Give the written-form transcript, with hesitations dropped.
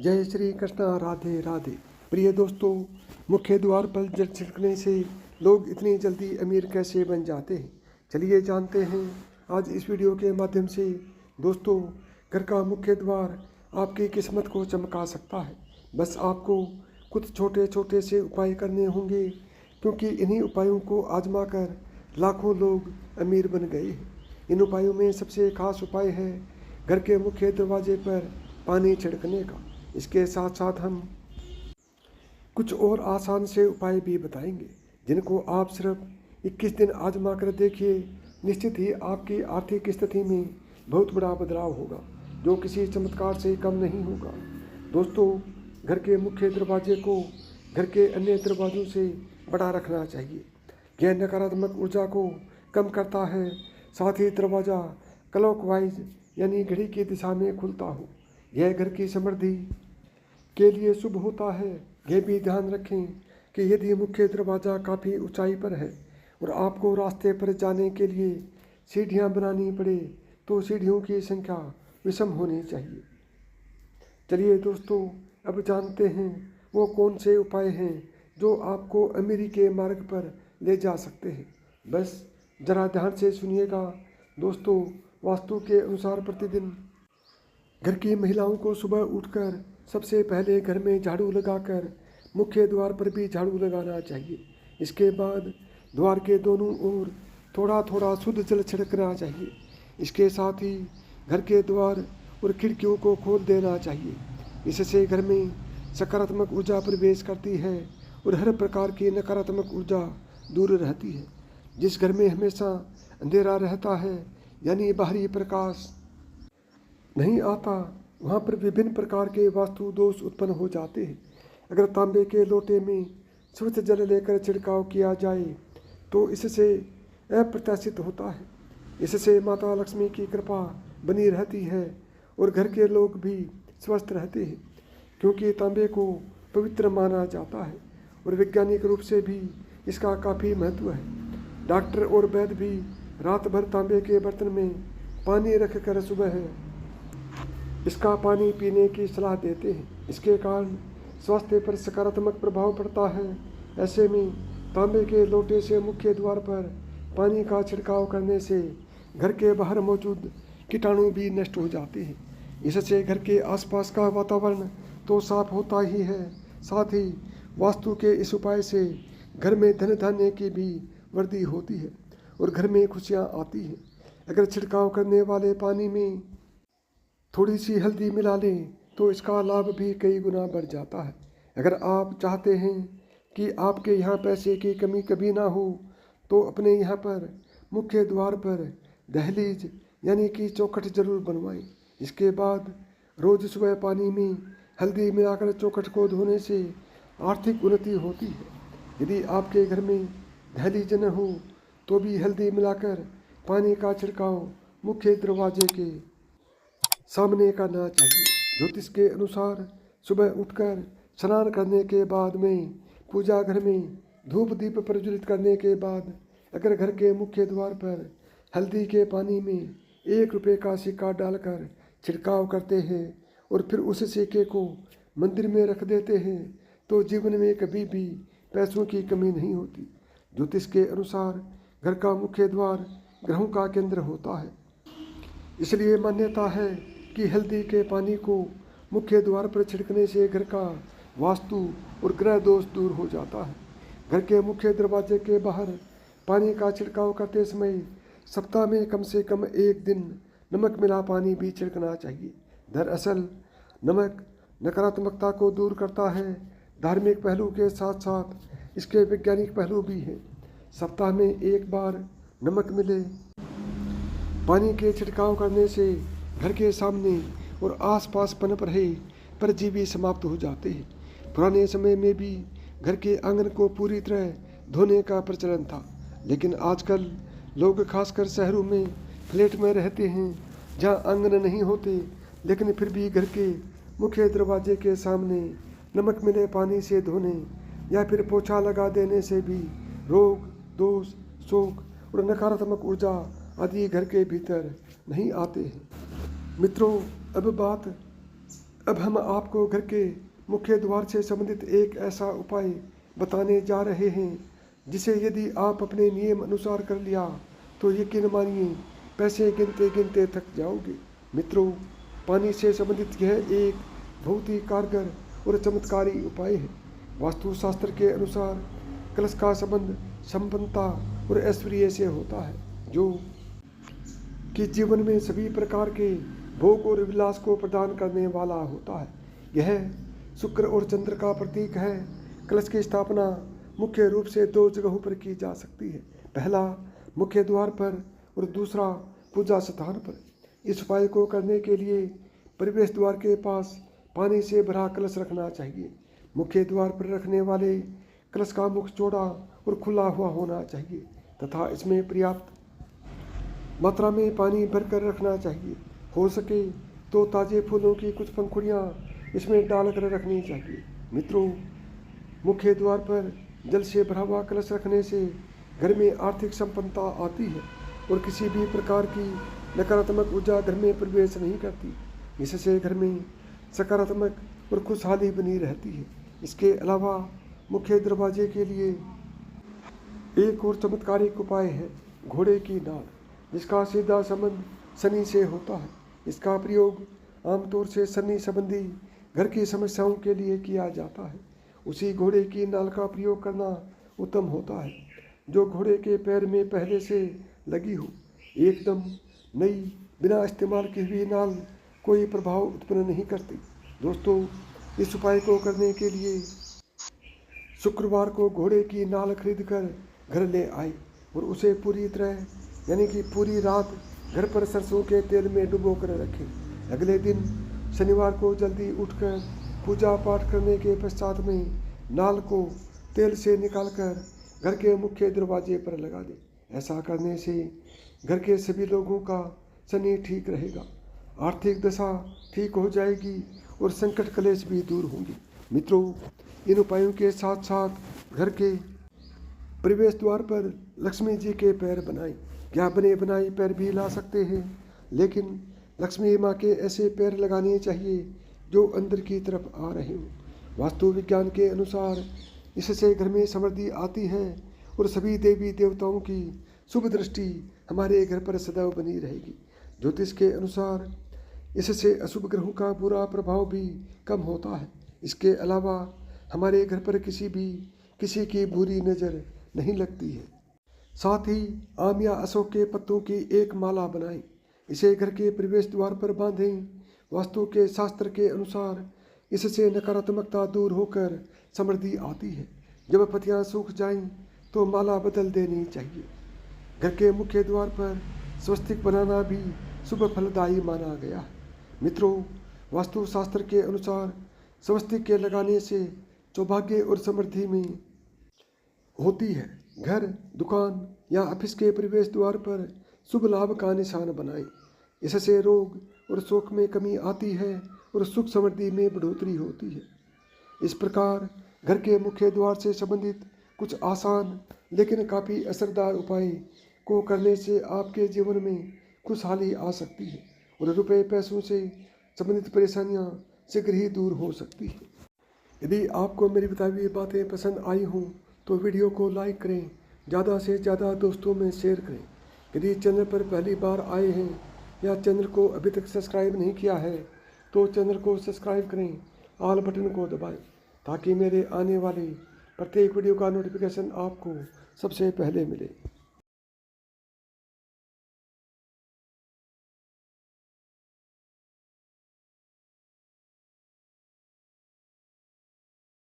जय श्री कृष्णा, राधे राधे। प्रिय दोस्तों, मुख्य द्वार पर जल छिड़कने से लोग इतनी जल्दी अमीर कैसे बन जाते हैं, चलिए जानते हैं आज इस वीडियो के माध्यम से। दोस्तों, घर का मुख्य द्वार आपकी किस्मत को चमका सकता है। बस आपको कुछ छोटे छोटे से उपाय करने होंगे, क्योंकि इन्हीं उपायों को आजमा कर लाखों लोग अमीर बन गए हैं। इन उपायों में सबसे खास उपाय है घर के मुख्य दरवाजे पर पानी छिड़कने का। इसके साथ साथ हम कुछ और आसान से उपाय भी बताएंगे, जिनको आप सिर्फ 21 दिन आजमा कर देखिए। निश्चित ही आपकी आर्थिक स्थिति में बहुत बड़ा बदलाव होगा, जो किसी चमत्कार से कम नहीं होगा। दोस्तों, घर के मुख्य दरवाजे को घर के अन्य दरवाजों से बड़ा रखना चाहिए। यह नकारात्मक ऊर्जा को कम करता है। साथ ही दरवाज़ा क्लॉकवाइज यानी घड़ी की दिशा में खुलता हो, यह घर की समृद्धि के लिए शुभ होता है। यह भी ध्यान रखें कि यदि मुख्य दरवाज़ा काफ़ी ऊंचाई पर है और आपको रास्ते पर जाने के लिए सीढ़ियां बनानी पड़े, तो सीढ़ियों की संख्या विषम होनी चाहिए। चलिए दोस्तों, अब जानते हैं वो कौन से उपाय हैं जो आपको अमीरी के मार्ग पर ले जा सकते हैं। बस ज़रा ध्यान से सुनिएगा। दोस्तों, वास्तु के अनुसार प्रतिदिन घर की महिलाओं को सुबह उठकर सबसे पहले घर में झाड़ू लगाकर मुख्य द्वार पर भी झाड़ू लगाना चाहिए। इसके बाद द्वार के दोनों ओर थोड़ा थोड़ा शुद्ध जल छिड़कना चाहिए। इसके साथ ही घर के द्वार और खिड़कियों को खोल देना चाहिए। इससे घर में सकारात्मक ऊर्जा प्रवेश करती है और हर प्रकार की नकारात्मक ऊर्जा दूर रहती है। जिस घर में हमेशा अंधेरा रहता है, यानी बाहरी प्रकाश नहीं आता, वहाँ पर विभिन्न प्रकार के वास्तु दोष उत्पन्न हो जाते हैं। अगर तांबे के लोटे में स्वच्छ जल लेकर छिड़काव किया जाए तो इससे अप्रत्याशित होता है। इससे माता लक्ष्मी की कृपा बनी रहती है और घर के लोग भी स्वस्थ रहते हैं, क्योंकि तांबे को पवित्र माना जाता है और वैज्ञानिक रूप से भी इसका काफ़ी महत्व है। डॉक्टर और वैद्य भी रात भर तांबे के बर्तन में पानी रखकर सुबह इसका पानी पीने की सलाह देते हैं। इसके कारण स्वास्थ्य पर सकारात्मक प्रभाव पड़ता है। ऐसे में तांबे के लोटे से मुख्य द्वार पर पानी का छिड़काव करने से घर के बाहर मौजूद कीटाणु भी नष्ट हो जाते हैं। इससे घर के आसपास का वातावरण तो साफ होता ही है, साथ ही वास्तु के इस उपाय से घर में धन धान्य की भी वृद्धि होती है और घर में खुशियाँ आती हैं। अगर छिड़काव करने वाले पानी में थोड़ी सी हल्दी मिला लें तो इसका लाभ भी कई गुना बढ़ जाता है। अगर आप चाहते हैं कि आपके यहाँ पैसे की कमी कभी ना हो, तो अपने यहाँ पर मुख्य द्वार पर दहलीज यानी कि चौखट जरूर बनवाएं। इसके बाद रोज़ सुबह पानी में हल्दी मिलाकर चौखट को धोने से आर्थिक उन्नति होती है। यदि आपके घर में दहलीज न हो तो भी हल्दी मिलाकर पानी का छिड़काव मुख्य दरवाजे के सामने करना चाहिए। ज्योतिष के अनुसार सुबह उठकर स्नान करने के बाद में पूजा घर में धूप दीप प्रज्वलित करने के बाद अगर घर के मुख्य द्वार पर हल्दी के पानी में 1 रुपये का सिक्का डालकर छिड़काव करते हैं और फिर उस सिक्के को मंदिर में रख देते हैं, तो जीवन में कभी भी पैसों की कमी नहीं होती। ज्योतिष के अनुसार घर का मुख्य द्वार ग्रहों का केंद्र होता है, इसलिए मान्यता है कि हल्दी के पानी को मुख्य द्वार पर छिड़कने से घर का वास्तु और ग्रह दोष दूर हो जाता है। घर के मुख्य दरवाजे के बाहर पानी का छिड़काव करते समय सप्ताह में कम से कम 1 दिन नमक मिला पानी भी छिड़कना चाहिए। दरअसल नमक नकारात्मकता को दूर करता है। धार्मिक पहलू के साथ साथ इसके वैज्ञानिक पहलू भी हैं। सप्ताह में 1 बार नमक मिले पानी के छिड़काव करने से घर के सामने और आसपास पनप रहे परजीवी समाप्त हो जाते हैं। पुराने समय में भी घर के आंगन को पूरी तरह धोने का प्रचलन था, लेकिन आजकल लोग खासकर शहरों में फ्लैट में रहते हैं जहां आंगन नहीं होते, लेकिन फिर भी घर के मुख्य दरवाजे के सामने नमक मिले पानी से धोने या फिर पोछा लगा देने से भी रोग, दोष, शोक और नकारात्मक ऊर्जा आदि घर के भीतर नहीं आते हैं। मित्रों, अब बात अब हम आपको घर के मुख्य द्वार से संबंधित एक ऐसा उपाय बताने जा रहे हैं जिसे यदि आप अपने नियम अनुसार कर लिया तो यकीन मानिए पैसे गिनते गिनते थक जाओगे। मित्रों, पानी से संबंधित यह एक बहुत ही कारगर और चमत्कारी उपाय है। वास्तुशास्त्र के अनुसार कलश का संबंध संपन्नता और ऐश्वर्य से होता है, जो कि जीवन में सभी प्रकार के भोग और विलास को प्रदान करने वाला होता है। यह शुक्र और चंद्र का प्रतीक है। कलश की स्थापना मुख्य रूप से 2 जगहों पर की जा सकती है, पहला मुख्य द्वार पर और दूसरा पूजा स्थान पर। इस उपाय को करने के लिए प्रवेश द्वार के पास पानी से भरा कलश रखना चाहिए। मुख्य द्वार पर रखने वाले कलश का मुख चौड़ा और खुला हुआ होना चाहिए तथा इसमें पर्याप्त मात्रा में पानी भरकर रखना चाहिए। हो सके तो ताज़े फूलों की कुछ पंखुड़ियाँ इसमें डालकर रखनी चाहिए। मित्रों, मुख्य द्वार पर जल से भरा हुआ कलश रखने से घर में आर्थिक संपन्नता आती है और किसी भी प्रकार की नकारात्मक ऊर्जा घर में प्रवेश नहीं करती। इससे घर में सकारात्मक और खुशहाली बनी रहती है। इसके अलावा मुख्य दरवाजे के लिए एक और चमत्कारिक उपाय है घोड़े की नाल, जिसका सीधा संबंध शनि से होता है। इसका प्रयोग आमतौर से शनि संबंधी घर की समस्याओं के लिए किया जाता है। उसी घोड़े की नाल का प्रयोग करना उत्तम होता है जो घोड़े के पैर में पहले से लगी हो। एकदम नई बिना इस्तेमाल की हुई नाल कोई प्रभाव उत्पन्न नहीं करती। दोस्तों, इस उपाय को करने के लिए शुक्रवार को घोड़े की नाल खरीदकर घर ले आए और उसे पूरी तरह यानी कि पूरी रात घर पर सरसों के तेल में डुबो कर रखें। अगले दिन शनिवार को जल्दी उठकर पूजा पाठ करने के पश्चात में नाल को तेल से निकालकर घर के मुख्य दरवाजे पर लगा दें। ऐसा करने से घर के सभी लोगों का शनि ठीक रहेगा, आर्थिक दशा ठीक हो जाएगी और संकट कलेश भी दूर होंगे। मित्रों, इन उपायों के साथ साथ घर के प्रवेश द्वार पर लक्ष्मी जी के पैर बनाएं। या बने बनाए पैर भी ला सकते हैं, लेकिन लक्ष्मी माँ के ऐसे पैर लगाने चाहिए जो अंदर की तरफ आ रहे हों। वास्तु विज्ञान के अनुसार इससे घर में समृद्धि आती है और सभी देवी देवताओं की शुभ दृष्टि हमारे घर पर सदैव बनी रहेगी। ज्योतिष के अनुसार इससे अशुभ ग्रहों का बुरा प्रभाव भी कम होता है। इसके अलावा हमारे घर पर किसी की बुरी नज़र नहीं लगती है। साथ ही आम या अशोक के पत्तों की एक माला बनाएं, इसे घर के प्रवेश द्वार पर बांधें। वास्तु के शास्त्र के अनुसार इससे नकारात्मकता दूर होकर समृद्धि आती है। जब पत्तियां सूख जाएं तो माला बदल देनी चाहिए। घर के मुख्य द्वार पर स्वस्तिक बनाना भी शुभ फलदायी माना गया है। मित्रों, वास्तु शास्त्र के अनुसार स्वस्तिक के लगाने से सौभाग्य और समृद्धि में होती है। घर, दुकान या ऑफिस के प्रवेश द्वार पर शुभ लाभ का निशान बनाएं। इससे रोग और शोक में कमी आती है और सुख समृद्धि में बढ़ोतरी होती है। इस प्रकार घर के मुख्य द्वार से संबंधित कुछ आसान लेकिन काफ़ी असरदार उपाय को करने से आपके जीवन में खुशहाली आ सकती है और रुपए पैसों से संबंधित परेशानियां शीघ्र ही दूर हो सकती है। यदि आपको मेरी बताई हुई बातें पसंद आई हों तो वीडियो को लाइक करें, ज़्यादा से ज़्यादा दोस्तों में शेयर करें। यदि चैनल पर पहली बार आए हैं या चैनल को अभी तक सब्सक्राइब नहीं किया है तो चैनल को सब्सक्राइब करें, ऑल बटन को दबाएं ताकि मेरे आने वाले प्रत्येक वीडियो का नोटिफिकेशन आपको सबसे पहले मिले।